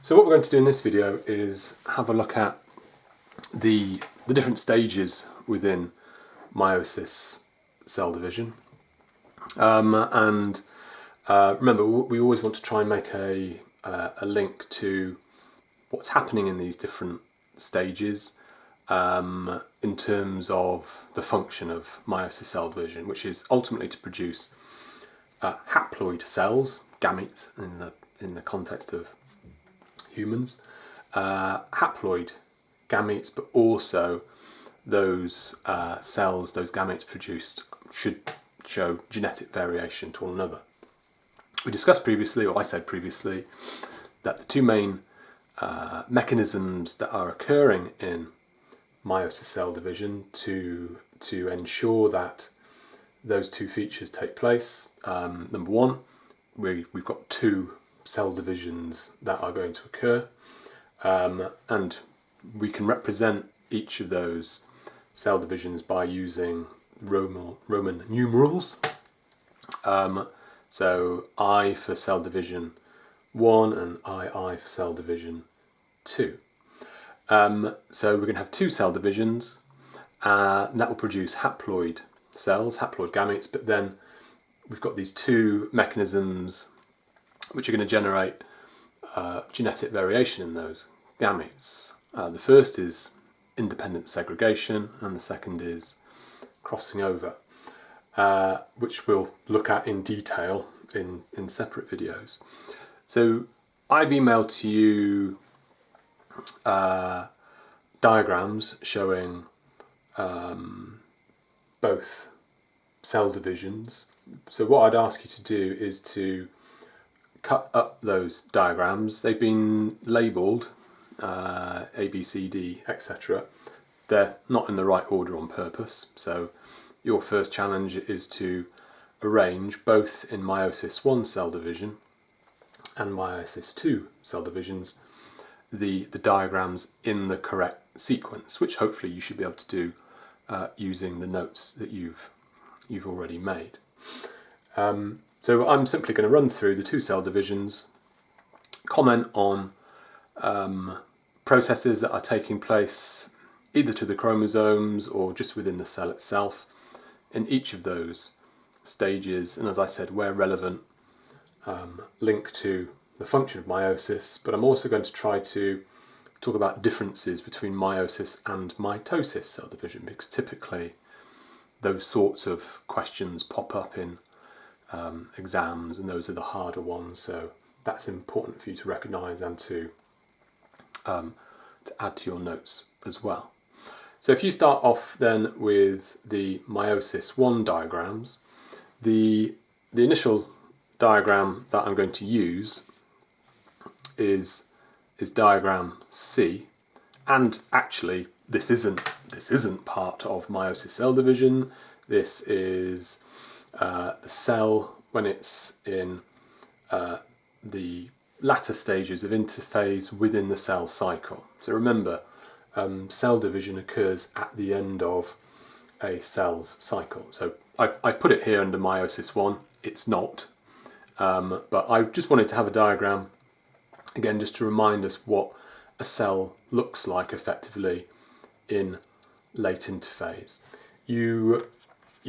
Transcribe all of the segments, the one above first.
So what we're going to do in this video is have a look at the different stages within meiosis cell division. Remember, we always want to try and make a link to what's happening in these different stages in terms of the function of meiosis cell division, which is ultimately to produce haploid cells, gametes in the context of humans, haploid gametes, but also those cells, those gametes produced, should show genetic variation to one another. We discussed previously, or I said previously, that the two main mechanisms that are occurring in meiosis cell division to ensure that those two features take place. Number one, we've got two cell divisions that are going to occur, and we can represent each of those cell divisions by using Roman numerals. So I for cell division 1 and II for cell division 2. So we're going to have two cell divisions, and that will produce haploid cells, haploid gametes, but then we've got these two mechanisms which are going to generate genetic variation in those gametes. The first is independent segregation, and the second is crossing over, which we'll look at in detail in separate videos. So I've emailed to you diagrams showing both cell divisions. So what I'd ask you to do is to cut up those diagrams. They've been labelled A, B, C, D, etc. They're not in the right order on purpose. So your first challenge is to arrange, both in meiosis 1 cell division and meiosis 2 cell divisions, the diagrams in the correct sequence, which hopefully you should be able to do using the notes that you've already made. So I'm simply going to run through the two cell divisions, comment on processes that are taking place either to the chromosomes or just within the cell itself in each of those stages, and as I said, where relevant, link to the function of meiosis. But I'm also going to try to talk about differences between meiosis and mitosis cell division, because typically those sorts of questions pop up in exams, and those are the harder ones, so that's important for you to recognise and to add to your notes as well. So if you start off then with the meiosis 1 diagrams, the initial diagram that I'm going to use is diagram C, and actually this isn't part of meiosis cell division. This is the cell when it's in the latter stages of interphase within the cell cycle. So remember, cell division occurs at the end of a cell's cycle. So I've put it here under meiosis 1. It's not, but I just wanted to have a diagram again just to remind us what a cell looks like effectively in late interphase. You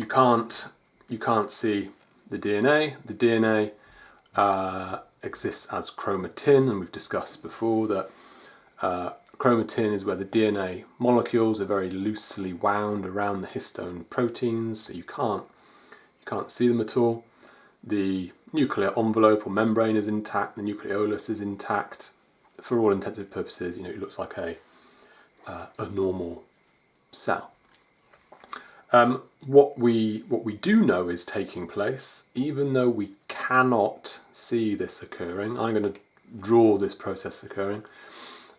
can't see the DNA. The DNA exists as chromatin, and we've discussed before that chromatin is where the DNA molecules are very loosely wound around the histone proteins, so you can't see them at all. The nuclear envelope or membrane is intact, the nucleolus is intact. For all intents purposes, it looks like a normal cell. What we do know is taking place, even though we cannot see this occurring. I'm going to draw this process occurring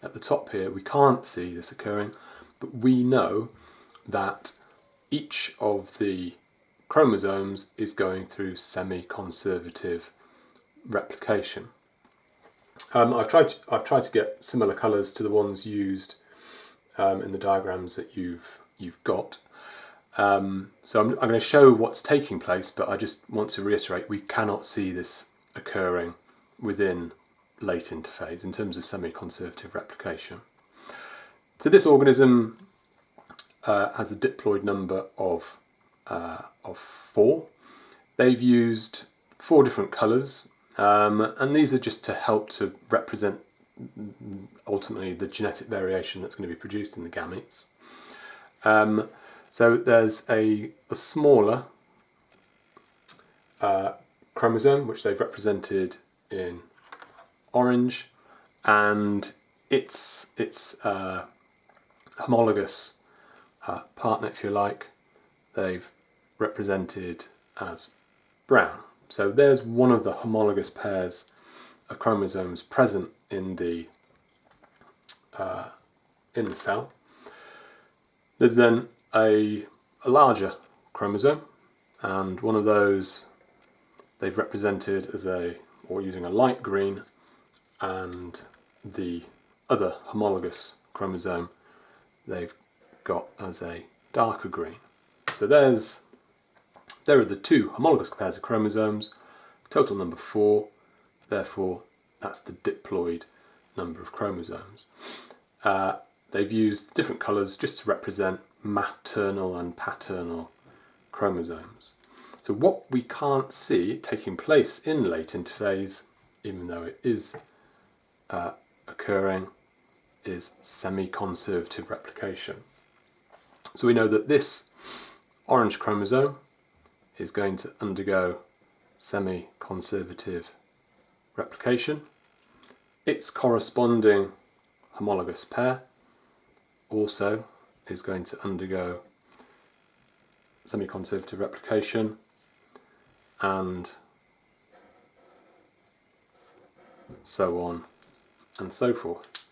at the top here. We can't see this occurring, but we know that each of the chromosomes is going through semi-conservative replication. I've tried to get similar colours to the ones used in the diagrams that you've got. So I'm going to show what's taking place, but I just want to reiterate we cannot see this occurring within late interphase in terms of semi-conservative replication. So this organism has a diploid number of 4. They've used 4 different colours, and these are just to help to represent ultimately the genetic variation that's going to be produced in the gametes. So there's a smaller chromosome, which they've represented in orange, and its homologous partner, if you like, they've represented as brown. So there's one of the homologous pairs of chromosomes present in the cell. There's then a larger chromosome, and one of those they've represented as using a light green, and the other homologous chromosome they've got as a darker green. So there are the 2 homologous pairs of chromosomes, total number 4, therefore that's the diploid number of chromosomes. They've used different colours just to represent maternal and paternal chromosomes. So what we can't see taking place in late interphase, even though it is occurring, is semi-conservative replication. So we know that this orange chromosome is going to undergo semi-conservative replication. Its corresponding homologous pair also is going to undergo semi-conservative replication, and so on and so forth.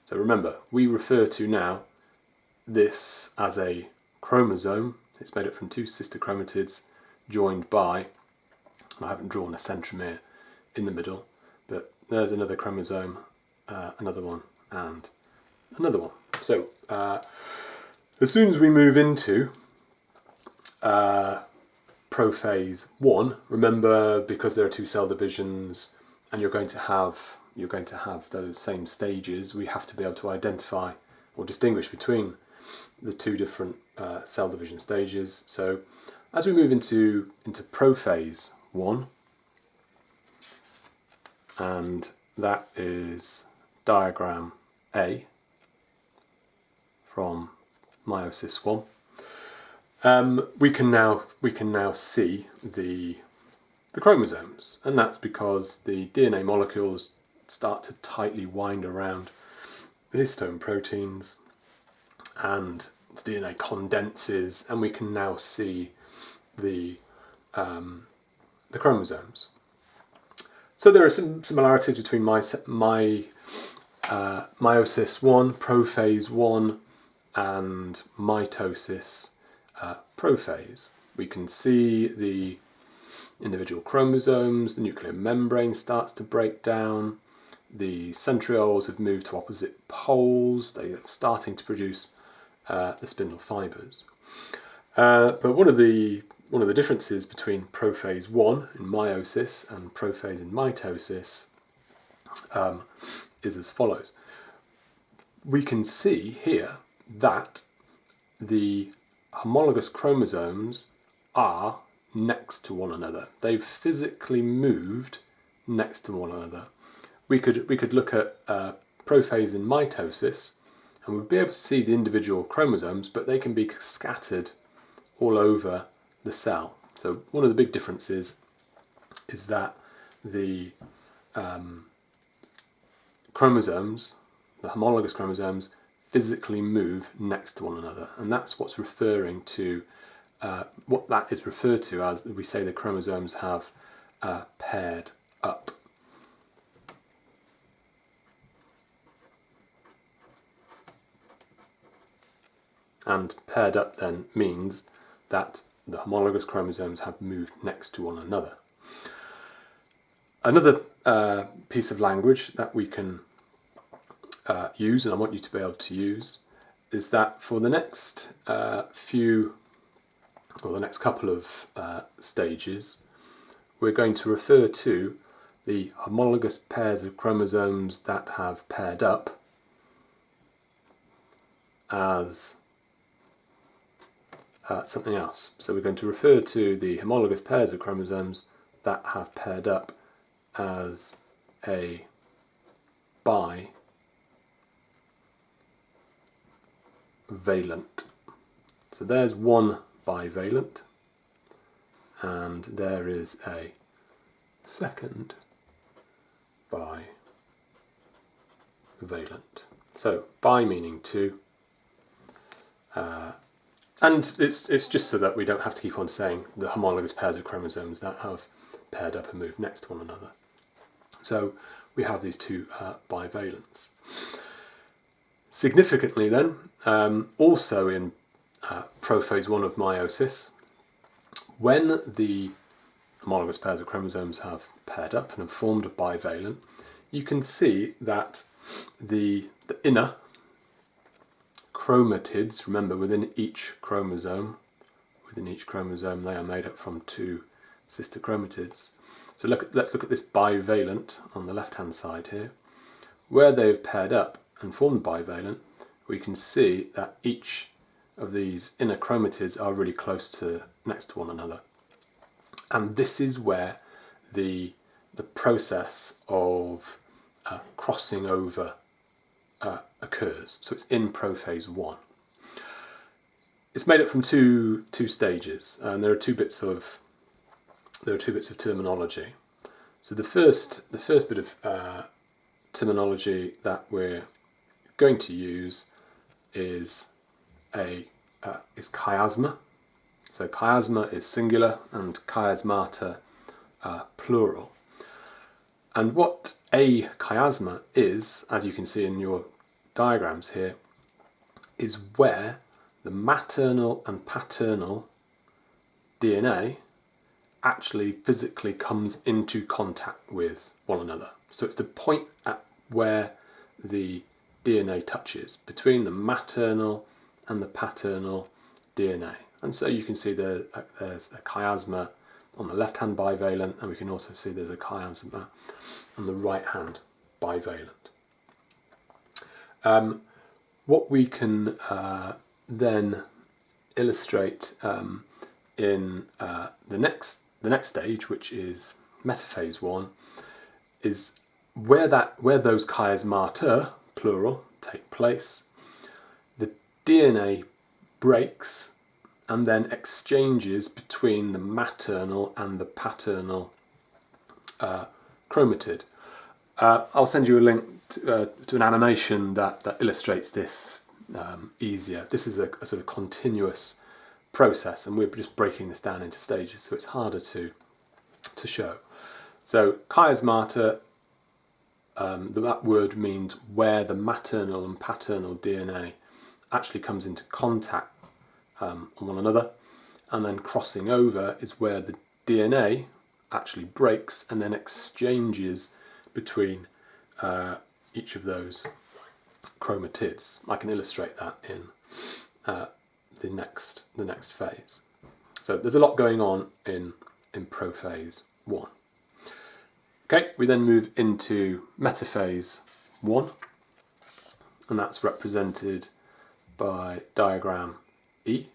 So remember, we refer to now this as a chromosome. It's made up from 2 sister chromatids joined by, I haven't drawn a centromere in the middle, but there's another chromosome, another one, and another one. So as soon as we move into prophase 1, remember, because there are 2 cell divisions and you're going to have those same stages, we have to be able to identify or distinguish between the 2 different cell division stages. So as we move into prophase 1, and that is diagram A from Meiosis 1, we can now see the chromosomes, and that's because the DNA molecules start to tightly wind around the histone proteins, and the DNA condenses, and we can now see the chromosomes. So there are some similarities between Meiosis 1, prophase 1, and mitosis prophase. We can see the individual chromosomes, the nuclear membrane starts to break down, the centrioles have moved to opposite poles, they are starting to produce the spindle fibres. But one of the differences between prophase 1 in meiosis and prophase in mitosis is as follows. We can see here that the homologous chromosomes are next to one another. They've physically moved next to one another. We could look at prophase in mitosis, and we'd be able to see the individual chromosomes, but they can be scattered all over the cell. So one of the big differences is that the chromosomes, the homologous chromosomes, physically move next to one another, and that's what's referring to what that is referred to as, we say the chromosomes have paired up. And paired up then means that the homologous chromosomes have moved next to one another. Another piece of language that we can use, and I want you to be able to use, is that for the next few or the next couple of stages, we're going to refer to the homologous pairs of chromosomes that have paired up as something else. So we're going to refer to the homologous pairs of chromosomes that have paired up as a bivalent. So there's one bivalent, and there is a second bivalent. So bi meaning two, and it's just so that we don't have to keep on saying the homologous pairs of chromosomes that have paired up and moved next to one another. So we have these two bivalents. Significantly then, also in prophase 1 of meiosis, when the homologous pairs of chromosomes have paired up and have formed a bivalent, you can see that the inner chromatids, remember within each chromosome they are made up from two sister chromatids. So let's look at this bivalent on the left hand side here. Where they've paired up and formed bivalent, we can see that each of these inner chromatids are really close to next to one another. And this is where the process of crossing over occurs. So it's in prophase 1. It's made up from two stages, and there are two bits of terminology. So the first bit of terminology that we're going to use is chiasma. So chiasma is singular and chiasmata plural. And what a chiasma is, as you can see in your diagrams here, is where the maternal and paternal DNA actually physically comes into contact with one another. So it's the point at where the DNA touches between the maternal and the paternal DNA. And so you can see there's a chiasma on the left-hand bivalent, and we can also see there's a chiasma on the right-hand bivalent. What we can then illustrate in the next stage, which is metaphase 1, is where those chiasmata, plural, take place. The DNA breaks and then exchanges between the maternal and the paternal chromatid. I'll send you a link to an animation that illustrates this easier. This is a sort of continuous process, and we're just breaking this down into stages, so it's harder to show. So chiasmata, that word means where the maternal and paternal DNA actually comes into contact on one another, and then crossing over is where the DNA actually breaks and then exchanges between each of those chromatids. I can illustrate that in the next phase. So there's a lot going on in prophase 1. Okay, we then move into metaphase 1, and that's represented by diagram E.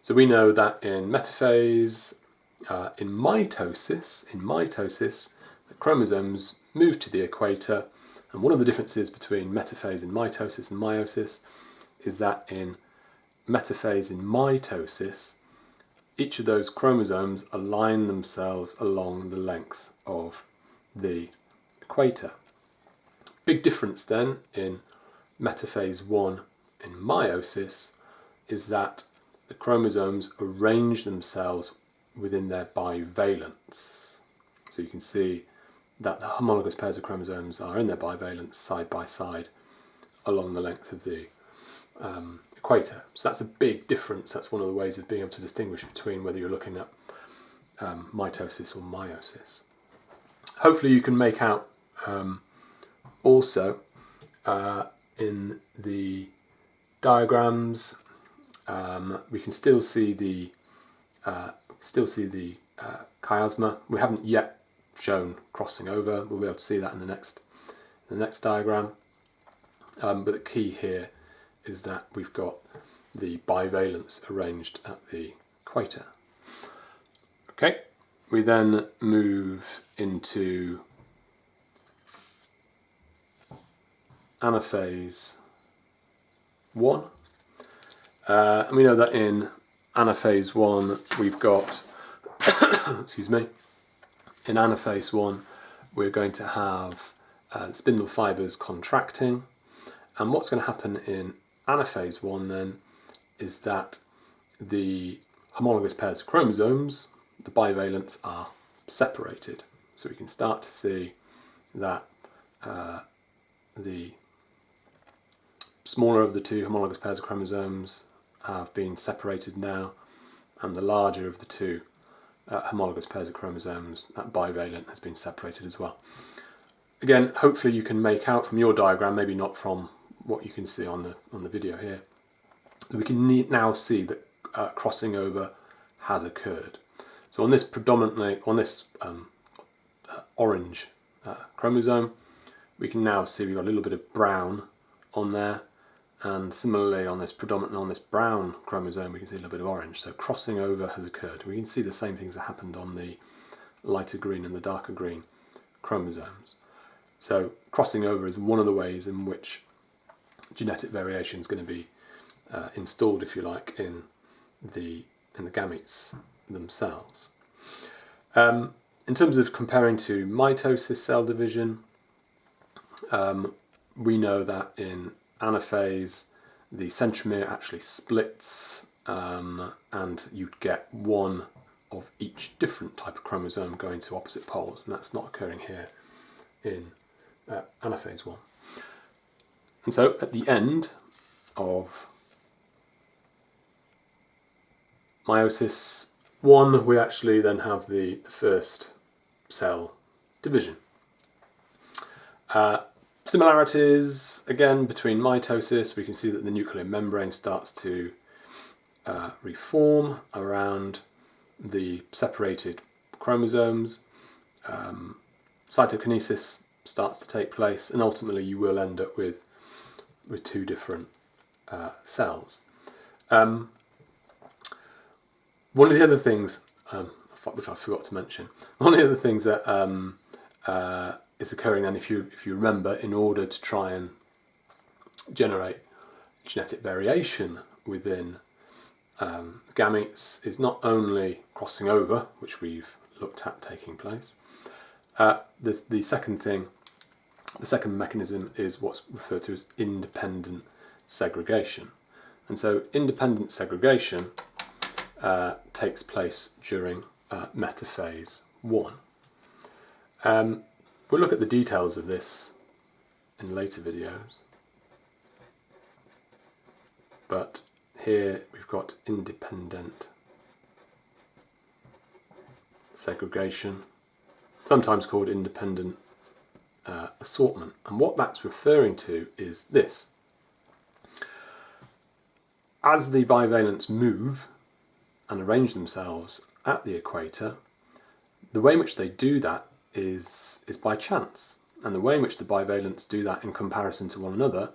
So we know that in metaphase, in mitosis, the chromosomes move to the equator, and one of the differences between metaphase and meiosis is that in metaphase in mitosis, each of those chromosomes align themselves along the length of the equator. Big difference then in metaphase 1 in meiosis is that the chromosomes arrange themselves within their bivalents. So you can see that the homologous pairs of chromosomes are in their bivalents side by side along the length of the equator. So that's a big difference. That's one of the ways of being able to distinguish between whether you're looking at mitosis or meiosis. Hopefully you can make out also in the diagrams we can still see the chiasma. We haven't yet shown crossing over. We'll be able to see that in the next diagram. But the key here is that we've got the bivalents arranged at the equator. Okay, we then move into anaphase 1. And we know that in anaphase 1 we've got, excuse me, in anaphase 1 we're going to have spindle fibres contracting, and what's going to happen in anaphase 1 then is that the homologous pairs of chromosomes, the bivalents, are separated. So we can start to see that the smaller of the two homologous pairs of chromosomes have been separated now, and the larger of the two homologous pairs of chromosomes, that bivalent, has been separated as well. Again, hopefully you can make out from your diagram, maybe not from what you can see on the video here, we can now see that crossing over has occurred. So on this orange chromosome, we can now see we've got a little bit of brown on there, and similarly on this brown chromosome we can see a little bit of orange. So crossing over has occurred. We can see the same things that happened on the lighter green and the darker green chromosomes. So crossing over is one of the ways in which genetic variation is going to be installed, if you like, in the gametes themselves. In terms of comparing to mitosis cell division, we know that in anaphase the centromere actually splits, and you'd get one of each different type of chromosome going to opposite poles, and that's not occurring here in anaphase 1. And so at the end of meiosis 1 we actually then have the first cell division. Similarities again between mitosis, we can see that the nuclear membrane starts to reform around the separated chromosomes. Cytokinesis starts to take place, and ultimately you will end up with two different cells. One of the other things, which I forgot to mention, one of the other things that is occurring then, if you remember, in order to try and generate genetic variation within gametes, is not only crossing over, which we've looked at taking place. The second mechanism is what's referred to as independent segregation. And so independent segregation takes place during metaphase 1. We'll look at the details of this in later videos, but here we've got independent segregation, sometimes called independent assortment, and what that's referring to is this. As the bivalents move and arrange themselves at the equator, the way in which they do that is by chance, and the way in which the bivalents do that in comparison to one another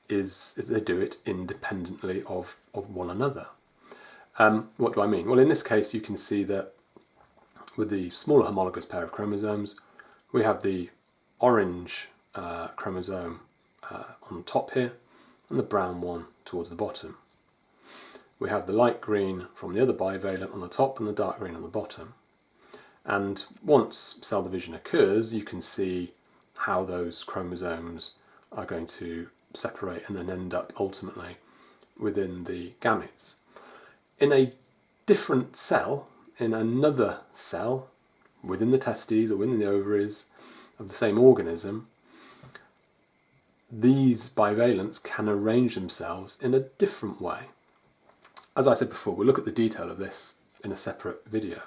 is they do it independently of one another. What do I mean? Well, in this case you can see that with the smaller homologous pair of chromosomes we have the orange chromosome on the top here and the brown one towards the bottom. We have the light green from the other bivalent on the top and the dark green on the bottom. And once cell division occurs, you can see how those chromosomes are going to separate and then end up ultimately within the gametes. In a different cell, in another cell, within the testes or within the ovaries of the same organism, these bivalents can arrange themselves in a different way. As I said before, we'll look at the detail of this in a separate video.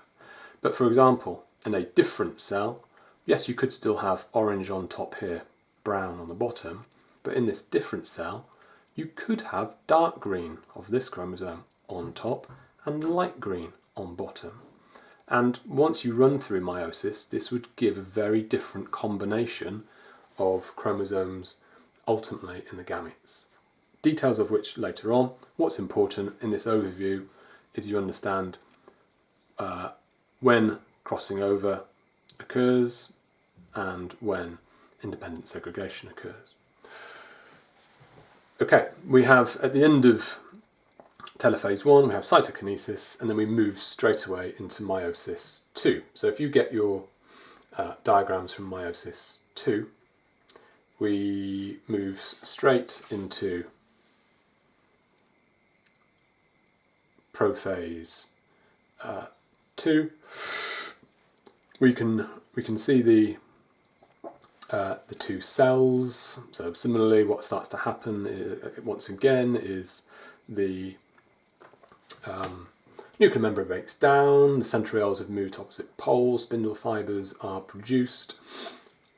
But for example, in a different cell, yes, you could still have orange on top here, brown on the bottom, but in this different cell, you could have dark green of this chromosome on top and light green on bottom. And once you run through meiosis, this would give a very different combination of chromosomes ultimately in the gametes. Details of which later on. What's important in this overview is you understand when crossing over occurs and when independent segregation occurs. Okay, we have at the end of telophase 1, we have cytokinesis, and then we move straight away into meiosis 2. So if you get your diagrams from meiosis 2, we move straight into prophase 2. We can see the two cells. So similarly, what starts to happen once again is the nuclear membrane breaks down, the centrioles have moved to opposite poles, spindle fibres are produced.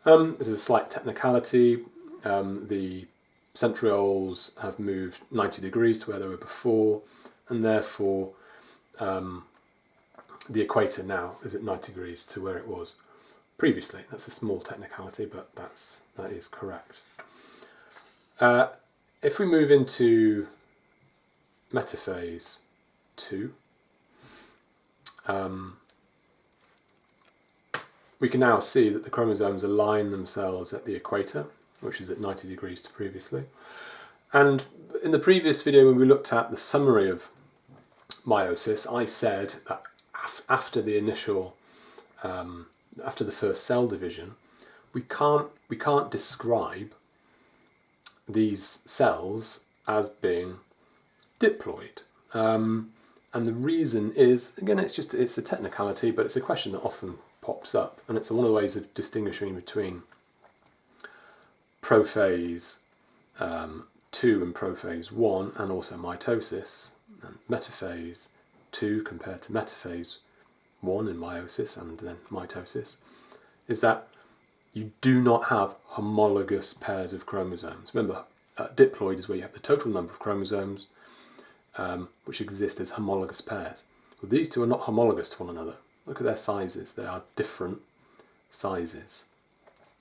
This is a slight technicality. The centrioles have moved 90 degrees to where they were before, and therefore the equator now is at 90 degrees to where it was previously. That's a small technicality, but that is correct. If we move into metaphase 2, we can now see that the chromosomes align themselves at the equator, which is at 90 degrees to previously. And in the previous video, when we looked at the summary of meiosis, I said that after the initial after the first cell division, we can't describe these cells as being diploid. And the reason is, again, it's a technicality, but it's a question that often pops up, and it's one of the ways of distinguishing between prophase 2 and prophase 1, and also mitosis, and metaphase 2 compared to metaphase 1 in meiosis and then mitosis, is that you do not have homologous pairs of chromosomes. Remember, diploid is where you have the total number of chromosomes which exist as homologous pairs. Well, these two are not homologous to one another. Look at their sizes. They are different sizes.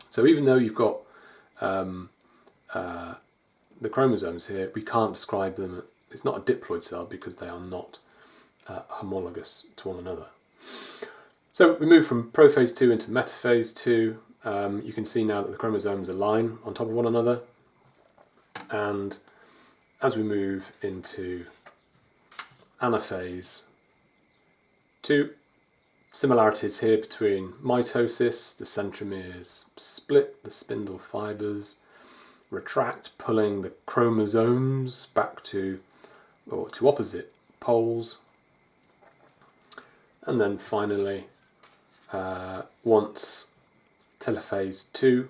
So even though you've got the chromosomes here, we can't describe them. It's not a diploid cell because they are not homologous to one another. So we move from prophase 2 into metaphase 2. You can see now that the chromosomes align on top of one another. And as we move into anaphase 2, similarities here between mitosis, the centromeres split, the spindle fibres retract, pulling the chromosomes back to opposite poles. And then finally, once telophase 2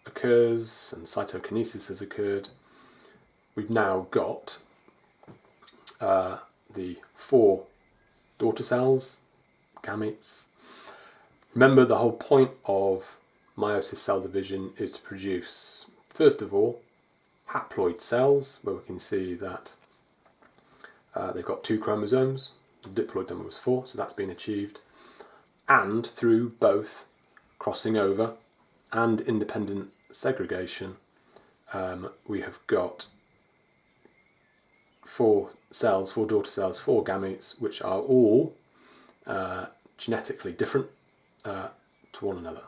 occurs and cytokinesis has occurred, we've now got the 4 daughter cells, gametes. Remember, the whole point of meiosis cell division is to produce, first of all, haploid cells, where we can see that they've got 2 chromosomes. The diploid number was 4, so that's been achieved. And through both crossing over and independent segregation, we have got 4 cells, 4 daughter cells, 4 gametes, which are all genetically different to one another.